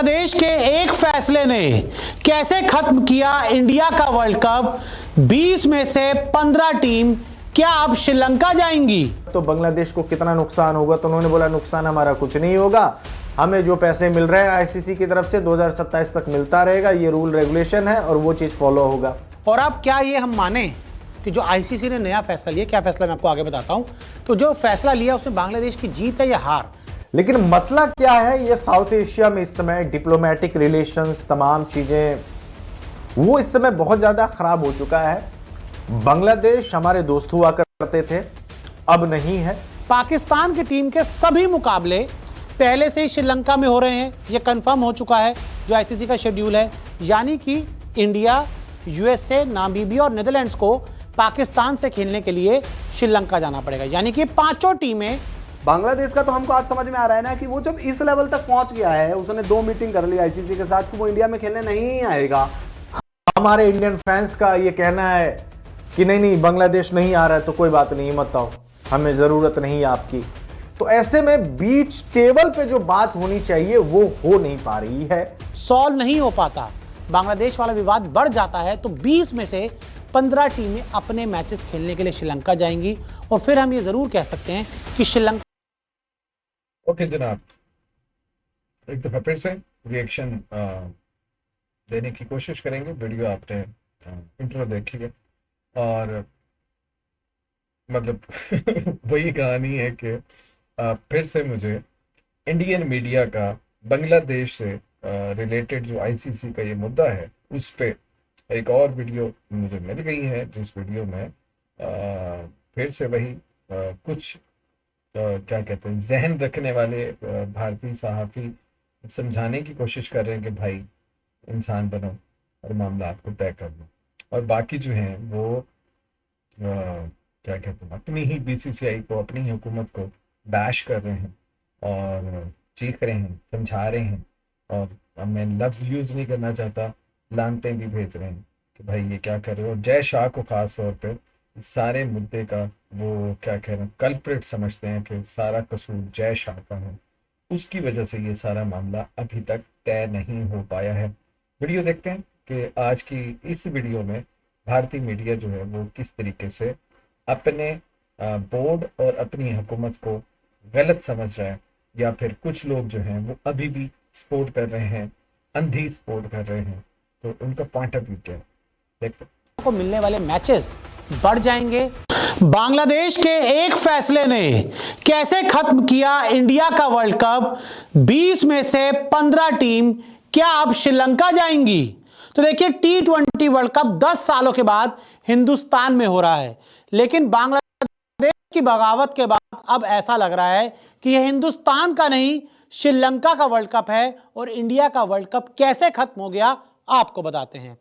बांग्लादेश के एक फैसले ने कैसे खत्म किया इंडिया का वर्ल्ड कप। 20 में से 15 टीम क्या अब श्रीलंका जाएंगी? तो बांग्लादेश को कितना नुकसान होगा? तो उन्होंने बोला नुकसान हमारा कुछ नहीं होगा, हमें जो पैसे मिल रहे हैं आईसीसी की तरफ से 2027 तक मिलता रहेगा, ये रूल रेगुलेशन है और वो चीज फॉलो होगा। और अब क्या ये हम माने कि जो आईसीसी ने नया फैसला लिया, क्या फैसला मैं आपको आगे बताता हूं, तो जो फैसला लिया उसमें बांग्लादेश की जीत है या हार? लेकिन मसला क्या है, ये साउथ एशिया में इस समय डिप्लोमेटिक रिलेशंस, तमाम चीजें वो इस समय बहुत ज्यादा खराब हो चुका है। बांग्लादेश हमारे दोस्त हुआ करते थे, अब नहीं है। पाकिस्तान की टीम के सभी मुकाबले पहले से ही श्रीलंका में हो रहे हैं, यह कंफर्म हो चुका है जो आईसीसी का शेड्यूल है। यानी कि इंडिया, यूएसए, नामीबिया और नीदरलैंड्स को पाकिस्तान से खेलने के लिए श्रीलंका जाना पड़ेगा। यानी कि पांचों टीमें। बांग्लादेश का तो हमको आज समझ में आ रहा है ना कि वो जब इस लेवल तक पहुंच गया है, उसने 2 मीटिंग कर ली आईसीसी के साथ कि वो इंडिया में खेलने नहीं आएगा। हमारे इंडियन फैंस का ये कहना है कि नहीं बांग्लादेश नहीं आ रहा है तो कोई बात नहीं, मत आओ, हमें जरूरत नहीं है आपकी। तो ऐसे में बीच टेबल पे जो बात होनी चाहिए वो हो नहीं पा रही है, सॉल्व नहीं हो पाता। बांग्लादेश वाला विवाद बढ़ जाता है तो 20 में से 15 टीमें अपने मैचेस खेलने के लिए श्रीलंका जाएंगी। और फिर हम ये जरूर कह सकते हैं कि श्रीलंका। ओके जनाब, एक दफा फिर से रिएक्शन देने की कोशिश करेंगे। वीडियो आपने इंट्रो देख लिया और मतलब वही कहानी है कि फिर से मुझे इंडियन मीडिया का बांग्लादेश से रिलेटेड जो आईसीसी का ये मुद्दा है उस पे एक और वीडियो मुझे मिल गई है, जिस वीडियो में फिर से वही कुछ क्या कहते हैं जहन रखने वाले भारतीय सहाफ़ी समझाने की कोशिश कर रहे हैं कि भाई इंसान बनो और मामला आपको तय कर लो, और बाकी जो हैं वो क्या कहते हैं अपनी ही बीसीसीआई को, अपनी ही हुकूमत को बैश कर रहे हैं और चीख रहे हैं, समझा रहे हैं। और अब मैं लफ्ज़ यूज़ नहीं करना चाहता, लानतें भी भेज रहे हैं कि भाई ये क्या कर रहे हो। और जय शाह को ख़ास तौर पर सारे मुद्दे का वो क्या कह रहे हैं कल्प्रिट समझते हैं कि सारा कसूर जय शाह का है, उसकी वजह से ये सारा मामला अभी तक तय नहीं हो पाया है। वीडियो देखते हैं कि आज की इस वीडियो में भारतीय मीडिया जो है वो किस तरीके से अपने बोर्ड और अपनी हुकूमत को गलत समझ रहा है, या फिर कुछ लोग जो हैं वो अभी भी सपोर्ट कर रहे हैं, अंधी सपोर्ट कर रहे हैं। तो उनका पॉइंट ऑफ व्यू क्या है देखते हैं। को मिलने वाले मैचेस बढ़ जाएंगे। बांग्लादेश के एक फैसले ने कैसे खत्म किया इंडिया का वर्ल्ड कप। 20 में से 15 टीम क्या अब श्रीलंका जाएंगी? तो देखिए, T20 वर्ल्ड कप 10 सालों के बाद हिंदुस्तान में हो रहा है, लेकिन बांग्लादेश की बगावत के बाद अब ऐसा लग रहा है कि यह हिंदुस्तान का नहीं श्रीलंका का वर्ल्ड कप है। और इंडिया का वर्ल्ड कप कैसे खत्म हो गया आपको बताते हैं।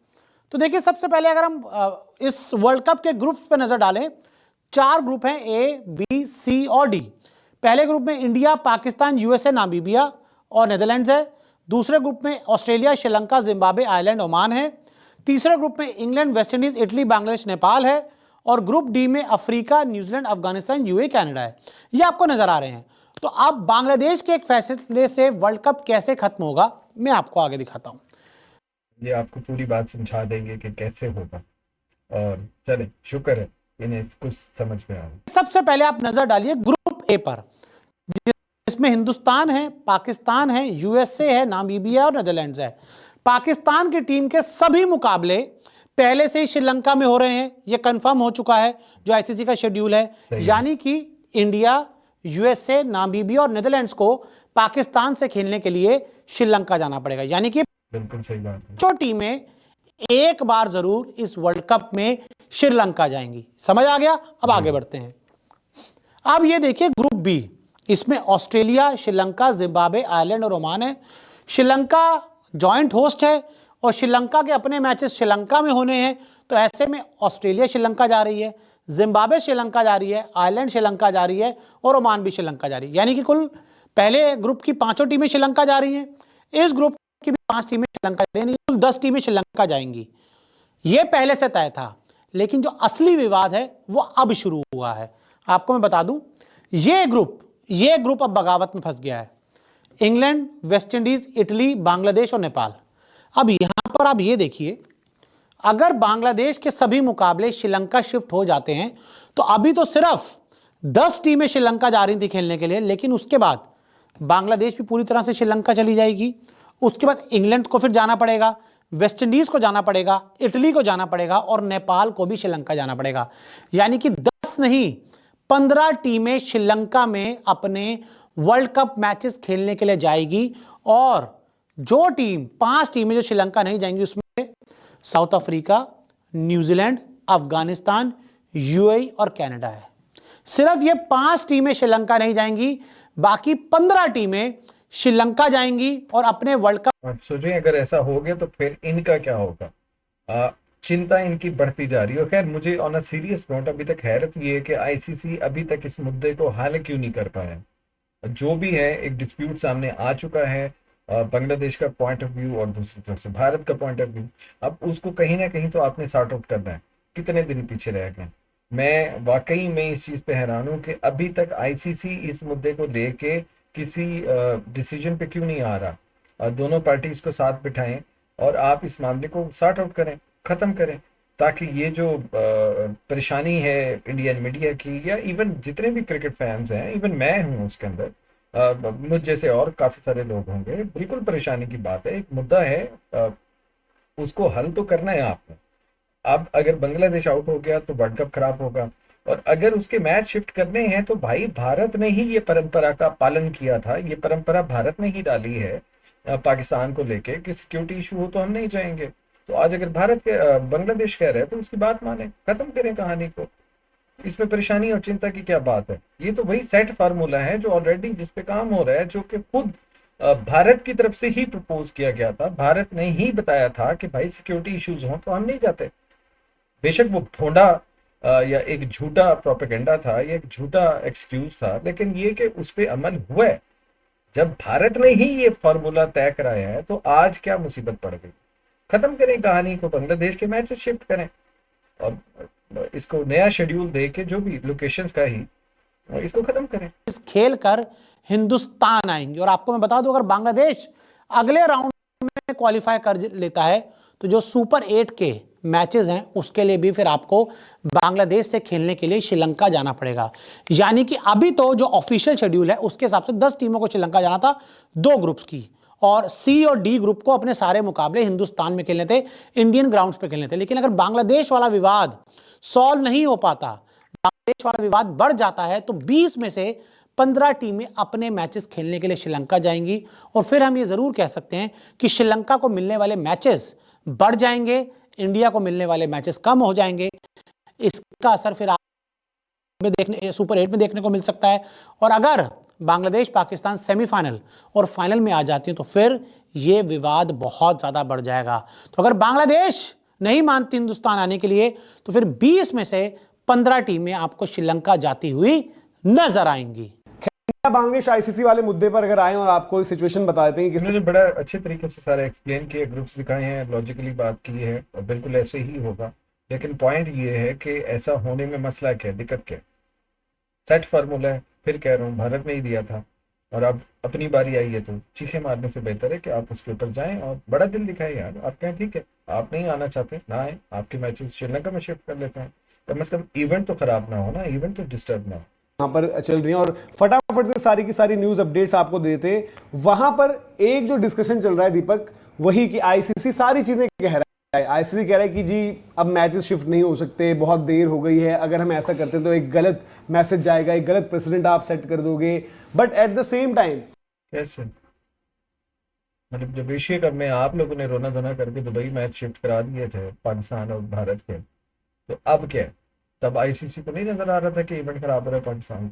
तो देखिए, सबसे पहले अगर हम इस वर्ल्ड कप के ग्रुप्स पे नजर डालें, 4 ग्रुप हैं, ए, बी, सी और डी। पहले ग्रुप में इंडिया, पाकिस्तान, यूएसए, नामीबिया और नीदरलैंड्स है। दूसरे ग्रुप में Australia, Sri Lanka, Zimbabwe, Ireland, Oman है। तीसरे ग्रुप में England, West Indies, Italy, Bangladesh, Nepal है। और ग्रुप डी में Africa, New Zealand, Afghanistan, UAE, Canada है। ये आपको नजर आ रहे हैं। तो अब बांग्लादेश के एक फैसले से वर्ल्ड कप कैसे खत्म होगा मैं आपको आगे दिखाता हूं। ये आपको पूरी बात समझा देंगे कि कैसे होगा, और चले शुक्र है इन्हें कुछ समझ में आ रहा है। सबसे पहले आप नजर डालिए ग्रुप ए पर, जिसमें हिंदुस्तान है, पाकिस्तान है, यूएसए है, नामीबिया और नीदरलैंड्स है। पाकिस्तान की टीम के सभी मुकाबले पहले से ही श्रीलंका में हो रहे हैं, यह कंफर्म हो चुका है जो आईसीसी का शेड्यूल है। यानी कि इंडिया, यूएसए, नामीबिया और नीदरलैंड्स को पाकिस्तान से खेलने के लिए श्रीलंका जाना पड़ेगा। यानी कि बिल्कुल सही बात है, जो टीमें एक बार जरूर इस वर्ल्ड कप में श्रीलंका जाएंगी। समझ आ गया? अब आगे बढ़ते हैं। अब ये देखिए ग्रुप बी, इसमें ऑस्ट्रेलिया, श्रीलंका, जिम्बाब्वे, आयरलैंड और ओमान है। श्रीलंका जॉइंट होस्ट है और श्रीलंका के अपने मैचेस श्रीलंका में होने हैं। तो ऐसे में ऑस्ट्रेलिया श्रीलंका जा रही है, जिम्बाब्वे श्रीलंका जा रही है, आयरलैंड श्रीलंका जा रही है और ओमान भी श्रीलंका जा रही है। यानी कि कुल पहले ग्रुप की 5 टीमें श्रीलंका जा रही हैं, इस ग्रुप की भी 5 टीमें श्रीलंका जा रही हैं, कुल 10 टीमें श्रीलंका जाएंगी। यह पहले से तय था, लेकिन जो असली विवाद है वो अब शुरू हुआ है। आपको मैं बता दूं, ये ग्रुप अब बगावत में फंस गया है। England, West Indies, Italy, Bangladesh और नेपाल। अब यहां पर आप ये देखिए, अगर बांग्लादेश के सभी मुकाबले श्रीलंका शिफ्ट हो जाते हैं तो अभी तो सिर्फ 10 टीमें श्रीलंका जा रही थी खेलने के लिए, लेकिन उसके बाद बांग्लादेश भी पूरी तरह से श्रीलंका चली जाएगी। उसके बाद इंग्लैंड को फिर जाना पड़ेगा, वेस्ट इंडीज को जाना पड़ेगा, इटली को जाना पड़ेगा और नेपाल को भी श्रीलंका जाना पड़ेगा। यानी कि 10 नहीं 15 टीमें श्रीलंका में अपने वर्ल्ड कप मैचेस खेलने के लिए जाएगी। और जो टीम 5 टीमें जो श्रीलंका नहीं जाएंगी उसमें south Africa, New Zealand, Afghanistan, UAE और कनाडा है। सिर्फ ये 5 टीमें श्रीलंका नहीं जाएंगी, बाकी 15 टीमें श्रीलंका जाएंगी और अपने वर्ल्ड कप। आप सोचें अगर ऐसा हो गया तो फिर इनका क्या होगा। चिंता इनकी बढ़ती जा रही है। खैर मुझे ऑन अ सीरियस नोट अभी तक हैरत ये है कि आईसीसी अभी तक इस मुद्दे को हल क्यों नहीं कर पाया। जो भी है एक डिस्प्यूट सामने आ चुका है, बांग्लादेश का पॉइंट ऑफ व्यू और दूसरी तरफ से भारत का पॉइंट ऑफ व्यू। अब उसको कहीं ना कहीं तो आपने सॉर्ट आउट करना है। कितने दिन पीछे रह गए। मैं वाकई में इस चीज़ पे हैरान हूँ कि अभी तक आईसीसी इस मुद्दे को लेके किसी डिसीजन पे क्यों नहीं आ रहा। दोनों पार्टीज को साथ बिठाएं और आप इस मामले को सॉर्ट आउट करें, ख़त्म करें, ताकि ये जो परेशानी है इंडियन मीडिया की या इवन जितने भी क्रिकेट फैंस हैं, इवन मैं हूँ उसके अंदर, मुझ जैसे और काफ़ी सारे लोग होंगे, बिल्कुल परेशानी की बात है। एक मुद्दा है, उसको हल तो करना है आपको। अब अगर बांग्लादेश आउट हो गया तो वर्ल्ड कप खराब होगा, और अगर उसके मैच शिफ्ट करने हैं तो भाई भारत ने ही ये परंपरा का पालन किया था। ये परंपरा भारत ने ही डाली है पाकिस्तान को लेके कि सिक्योरिटी इशू हो तो हम नहीं जाएंगे। तो आज अगर भारत के बांग्लादेश कह रहे हैं तो उसकी बात माने, खत्म करें कहानी को। इसमें परेशानी और चिंता की क्या बात है। ये तो वही सेट फार्मूला है जो ऑलरेडी जिस पे काम हो रहा है, जो कि खुद भारत की तरफ से ही प्रपोज किया गया था। भारत ने ही बताया था कि भाई सिक्योरिटी इश्यूज हों तो हम नहीं जाते। बेशक वो भोंडा या एक झूठा प्रोपेगेंडा था या एक झूठा एक्सक्यूज था, लेकिन ये कि उस पर अमल हुआ है। जब भारत ने ही ये फार्मूला तय कराया है तो आज क्या मुसीबत पड़ गई। खत्म करें कहानी को, बांग्लादेश के मैचेस शिफ्ट करें और इसको नया शेड्यूल दे के जो भी लोकेशंस का ही इसको खत्म करें। इस खेल कर हिंदुस्तान आएंगे। और आपको मैं बता दूं, अगर बांग्लादेश अगले राउंड में क्वालिफाई कर लेता है तो जो सुपर 8 के मैचेस हैं उसके लिए भी फिर आपको बांग्लादेश से खेलने के लिए श्रीलंका जाना पड़ेगा। यानी कि अभी तो जो ऑफिशियल शेड्यूल है उसके हिसाब से 10 टीमों को श्रीलंका जाना था, 2 ग्रुप्स की, और सी और डी ग्रुप को अपने सारे मुकाबले हिंदुस्तान में खेलने थे, इंडियन ग्राउंड्स पे खेलने थे। लेकिन अगर बांग्लादेश वाला विवाद सॉल्व नहीं हो पाता, बांग्लादेश वाला विवाद बढ़ जाता है, तो 20 में से 15 टीमें अपने मैचेस खेलने के लिए श्रीलंका जाएंगी। और फिर हम ये जरूर कह सकते हैं कि श्रीलंका को मिलने वाले मैचेस बढ़ जाएंगे, इंडिया को मिलने वाले मैचेस कम हो जाएंगे। इसका असर फिर सुपर 8 में देखने को मिल सकता है। और अगर बांग्लादेश पाकिस्तान सेमीफाइनल और फाइनल में आ जाती है तो फिर ये विवाद बहुत ज़्यादा बढ़ जाएगा। तो अगर बांग्लादेश नहीं मानती हिंदुस्तान आने के लिए तो फिर 20 में से 15 टीमें आपको श्रीलंका जाती हुई नजर आएंगी। बांग्लादेश आईसीसी वाले मुद्दे पर अगर आए और आपको सिचुएशन बता देते हैं कि इन्होंने बड़ा अच्छे तरीके से सारा एक्सप्लेन किया, ग्रुप्स दिखाए हैं, लॉजिकली बात की है और बिल्कुल ऐसे ही होगा। लेकिन पॉइंट ये है कि ऐसा होने में मसला क्या है, दिक्कत क्या है। सेट फार्मूला है, फिर कह रहा हूँ, भारत ने ही दिया था और अब अपनी बारी आई है तो चीखे मारने से बेहतर है कि आप उसके ऊपर जाएं और बड़ा दिल दिखाएं यार। आप कहें ठीक है आप नहीं आना चाहते ना आए, आपके मैचेस श्रीलंका में शिफ्ट कर लेते हैं, कम से कम इवेंट तो खराब ना हो ना, इवेंट तो डिस्टर्ब ना हो। यहाँ पर चल रही है और फटाफट से सारी की सारी न्यूज अपडेट्स आपको देते। वहां पर एक जो डिस्कशन चल रहा है दीपक, वही कि आईसीसी सारी चीजें कह रहा है। आईसीसी कह रहा है कि जी अब मैचेस शिफ्ट नहीं हो सकते, बहुत देर हो गई है, अगर हम ऐसा करते तो एक गलत मैसेज जाएगा, एक गलत प्रेसिडेंट आप सेट कर दोगे। But at the same time कैसे, मतलब जब एशिया कप में आप लोगों ने रोना धोना करके दुबई मैच शिफ्ट करा दिए थे पाकिस्तान और भारत के, तो अब क्या, तब आईसीसी को नहीं नजर आ रहा था कि इवेंट खराब हो रहा है पाकिस्तान।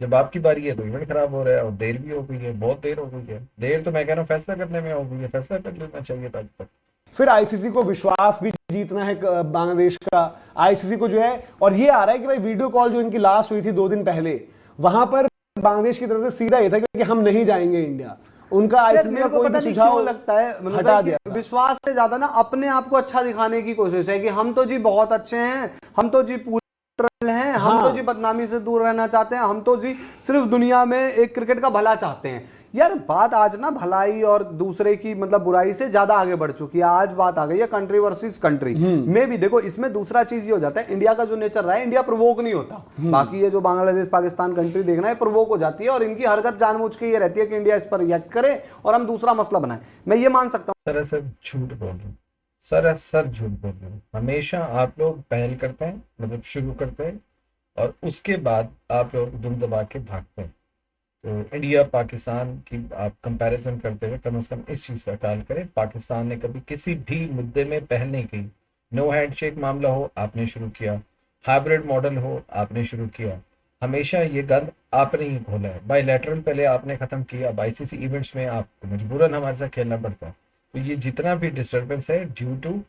जब आपकी बारी है तो इवेंट खराब हो रहा है और देर भी हो गई है, बहुत देर हो गई है। देर तो मैं कह रहा हूँ फैसला करने में हो गई है, फैसला कर लेना चाहिए था अब तक। फिर आईसीसी को विश्वास भी जीतना है बांग्लादेश का। आईसीसी को जो है, और ये आ रहा है कि भाई वीडियो कॉल जो इनकी लास्ट हुई थी 2 दिन पहले, वहां पर बांग्लादेश की तरफ से सीधा ये था कि हम नहीं जाएंगे इंडिया। उनका आईसीसी का कोई भी सुझाव लगता है हटा दिया। विश्वास से ज्यादा ना अपने आप को अच्छा दिखाने की कोशिश है कि हम तो जी बहुत अच्छे हैं, हम तो जी पूरे हैं, हम तो जी बदनामी से दूर रहना चाहते हैं, हम तो जी सिर्फ दुनिया में एक क्रिकेट का भला चाहते हैं। यार बात आज ना भलाई और दूसरे की मतलब बुराई से ज्यादा आगे बढ़ चुकी है। आज बात आ गई है कंट्री वर्सेस कंट्री में भी। देखो इसमें दूसरा चीज ये हो जाता है, इंडिया का जो नेचर रहा है, इंडिया प्रवोक नहीं होता। बाकी ये जो बांग्लादेश पाकिस्तान कंट्री देखना है प्रवोक हो जाती है, और इनकी हरकत जानबूझ के ये रहती है कि इंडिया इस पर रिएक्ट करे और हम दूसरा मसला बनाए। मैं ये मान सकता हूँ। सरासर झूठ बोल रहे हो, सरासर झूठ बोल रहे हो। हमेशा आप लोग पहल करते हैं, मतलब शुरू करते हैं, और उसके बाद आप लोग दुम दबा के भागते हैं। तो इंडिया पाकिस्तान की आप कंपैरिजन करते हुए कम से कम इस चीज़ का ख्याल करें, पाकिस्तान ने कभी किसी भी मुद्दे में पहल नहीं की। नो हैंडशेक मामला हो, आपने शुरू किया। हाइब्रिड मॉडल हो, आपने शुरू किया। हमेशा ये गंद आपने ही खोला है। बायलैटरल पहले आपने ख़त्म किया, अब आईसीसी इवेंट्स में आपको मजबूरन हमारे साथ खेलना पड़ता है। तो ये जितना भी डिस्टर्बेंस है ड्यू टू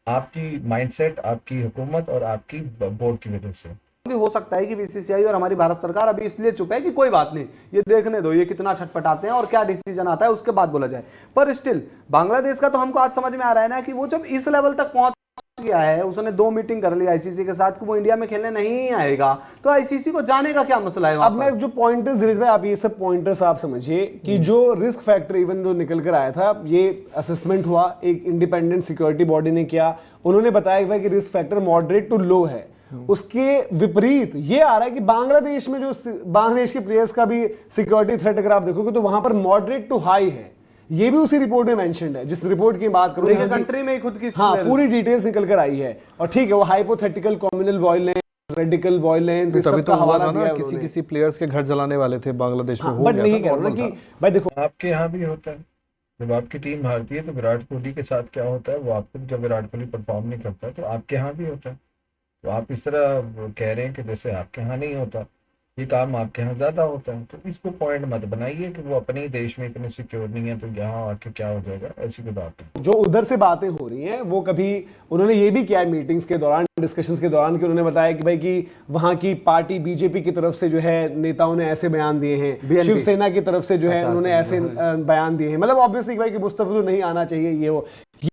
आपकी माइंडसेट, आपकी हुकूमत और आपकी बोर्ड की वजह से। भी हो सकता है कि बीसीसीआई और हमारी भारत सरकार अभी इसलिए चुप है कि कोई बात नहीं, ये देखने दो ये कितना छटपटाते हैं और क्या डिसीजन आता है उसके बाद बोला जाए। पर स्टिल बांग्लादेश का तो हमको आज समझ में आ रहा है ना कि वो जब इस लेवल तक पहुंच गया है, उसने 2 मीटिंग कर ली आईसीसी के साथ कि वो इंडिया में खेलने नहीं आएगा, तो आईसीसी को जाने का क्या मसला है वहां अब पर? मैं जो पॉइंटर्स धीरज भाई, आप ये सब पॉइंटर्स आप समझिए कि जो रिस्क फैक्टर इवन जो निकल कर आया था, ये असेसमेंट हुआ, एक इंडिपेंडेंट सिक्योरिटी बॉडी ने किया, उन्होंने बताया कि भाई कि risk factor moderate to low है। उसके विपरीत ये आ रहा है कि बांग्लादेश में जो बांग्लादेश के प्लेयर्स का भी सिक्योरिटी थ्रेट अगर आप देखोगे तो वहां पर मॉडरेट टू हाई है। ये भी उसी रिपोर्ट में मेंशन्ड है, जिस रिपोर्ट की बात करूं, कंट्री में ही खुद की हाँ पूरी डिटेल्स निकल कर आई है। और ठीक है, वो hypothetical communal violence, radical violence, इस सब का हवाला दिया है किसी किसी प्लेयर्स के घर जलाने वाले थे बांग्लादेश में, हो बट गया नहीं था, कह रहा ना कि भाई देखो आपके यहाँ भी होता है, जब आपकी टीम हारती है तो विराट कोहली के साथ क्या होता है, वो आपको जब विराट कोहली परफॉर्म नहीं करता तो आपके यहाँ भी होता है। तो आप इस तरह कह रहे हैं कि जैसे आपके यहाँ नहीं होता, ये काम आपके यहाँ ज़्यादा होता है। तो इसको पॉइंट मत बनाइए कि वो अपने ही देश में इतने सिक्योर नहीं है तो यहाँ आके क्या हो जाएगा, ऐसी कोई बात नहीं। जो उधर से बातें हो रही हैं वो कभी उन्होंने ये भी किया है मीटिंग्स के दौरान, डिस्कशंस के दौरान, कि उन्होंने बताया कि भाई कि वहाँ की पार्टी बीजेपी की तरफ से जो है नेताओं ने ऐसे बयान दिए हैं, शिवसेना की तरफ से जो है उन्होंने ऐसे बयान दिए हैं, मतलब ऑब्वियसली भाई कि मुस्तफा नहीं आना चाहिए, ये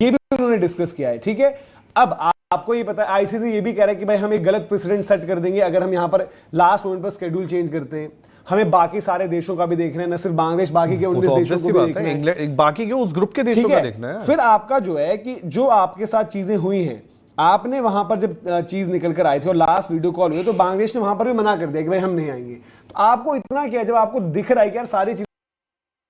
भी उन्होंने डिस्कस किया है। ठीक है, अब आपको ये पता है आईसीसी ये भी कह रहा है कि भाई हम एक गलत प्रेसिडेंट सेट कर देंगे अगर हम यहाँ पर लास्ट मोमेंट पर शेड्यूल चेंज करते हैं। हमें बाकी सारे देशों का भी देखना है, न सिर्फ बांग्लादेश, बाकी के 19 देशों को भी देखना है, एक बाकी के उस ग्रुप के देशों का देखना है। फिर आपका जो है कि जो आपके साथ चीजें हुई हैं, आपने वहां पर जब चीज निकल कर आई थी और लास्ट वीडियो कॉल हुई तो बांग्लादेश ने वहां पर भी मना कर दिया कि भाई हम नहीं आएंगे। तो आपको इतना क्या, जब आपको दिख रहा है कि यार सारी चीजें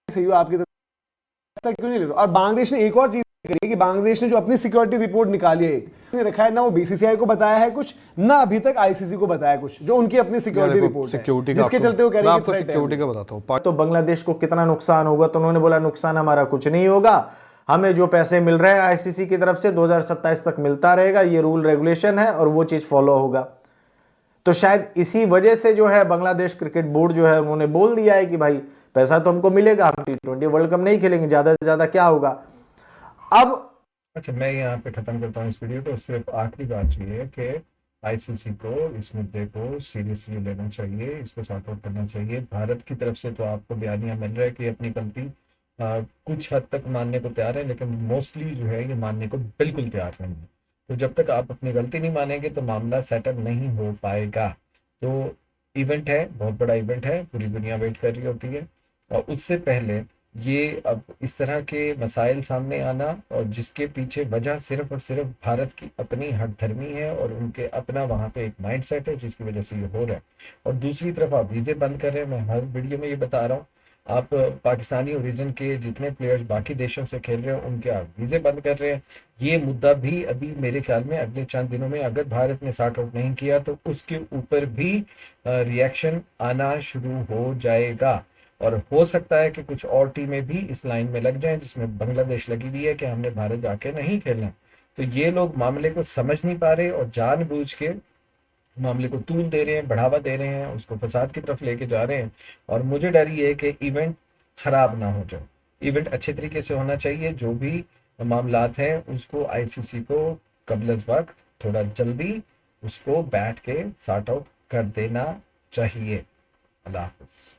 सही हो आपकी तरफ, क्यों नहीं ले रहे? और बांग्लादेश ने एक और चीज करिए कि बांग्लादेश ने जो अपनी सिक्योरिटी रिपोर्ट निकाली है, एक रखा है ना, वो बीसीसीआई को बताया है कुछ, ना अभी तक आईसीसी को बताया कुछ, जो उनकी अपनी सिक्योरिटी रिपोर्ट है, जिसके चलते वो कह रहे हैं कि सिक्योरिटी का बताता हूं। तो बांग्लादेश को कितना नुकसान होगा, तो उन्होंने बोला नुकसान हमारा कुछ नहीं होगा, हमें जो पैसे मिल रहे हैं आईसीसी की तरफ से 2027 तक मिलता रहेगा, ये रूल रेगुलेशन है और वो चीज फॉलो होगा। तो शायद इसी वजह से जो है बांग्लादेश क्रिकेट बोर्ड जो है उन्होंने बोल दिया है कि भाई पैसा तो हमको मिलेगा, हम T20 वर्ल्ड कप नहीं खेलेंगे, ज्यादा से ज्यादा क्या होगा। अब अच्छा, मैं यहाँ पे खत्म करता हूँ इस वीडियो को। सिर्फ आखिरी बात ये है कि आईसीसी को इस मुद्दे को सीरियसली लेना चाहिए, इसको सॉर्ट आउट करना चाहिए। भारत की तरफ से तो आपको बयानिया मिल रहा है कि अपनी गलती कुछ हद तक मानने को तैयार है, लेकिन मोस्टली जो है ये मानने को बिल्कुल तैयार नहीं है। तो जब तक आप अपनी गलती नहीं मानेंगे तो मामला सेटल नहीं हो पाएगा। तो इवेंट है, बहुत बड़ा इवेंट है, पूरी दुनिया वेट कर रही होती है, और उससे पहले ये अब इस तरह के मसाइल सामने आना, और जिसके पीछे वजह सिर्फ और सिर्फ भारत की अपनी हठधर्मी है और उनके अपना वहाँ पे एक माइंडसेट है जिसकी वजह से ये हो रहा है। और दूसरी तरफ आप वीज़े बंद कर रहे हैं, मैं हर वीडियो में ये बता रहा हूँ, आप पाकिस्तानी ओरिजिन के जितने प्लेयर्स बाकी देशों से खेल रहे हैं उनके आप वीज़े बंद कर रहे हैं। ये मुद्दा भी अभी मेरे ख्याल में अगले चंद दिनों में अगर भारत ने सॉर्ट आउट नहीं किया तो उसके ऊपर भी रिएक्शन आना शुरू हो जाएगा। और हो सकता है कि कुछ और टीमें भी इस लाइन में लग जाएं जिसमें बांग्लादेश लगी हुई है कि हमने भारत जाके नहीं खेलना। तो ये लोग मामले को समझ नहीं पा रहे और जानबूझ के मामले को तूल दे रहे हैं, बढ़ावा दे रहे हैं, उसको फसाद की तरफ लेके जा रहे हैं। और मुझे डर ये है कि इवेंट खराब ना हो जाए। इवेंट अच्छे तरीके से होना चाहिए, जो भी मामलात हैं उसको आईसीसी को कबल वक्त थोड़ा जल्दी उसको बैठ के सॉर्ट आउट कर देना चाहिए। अल्लाह हाफ़िज़।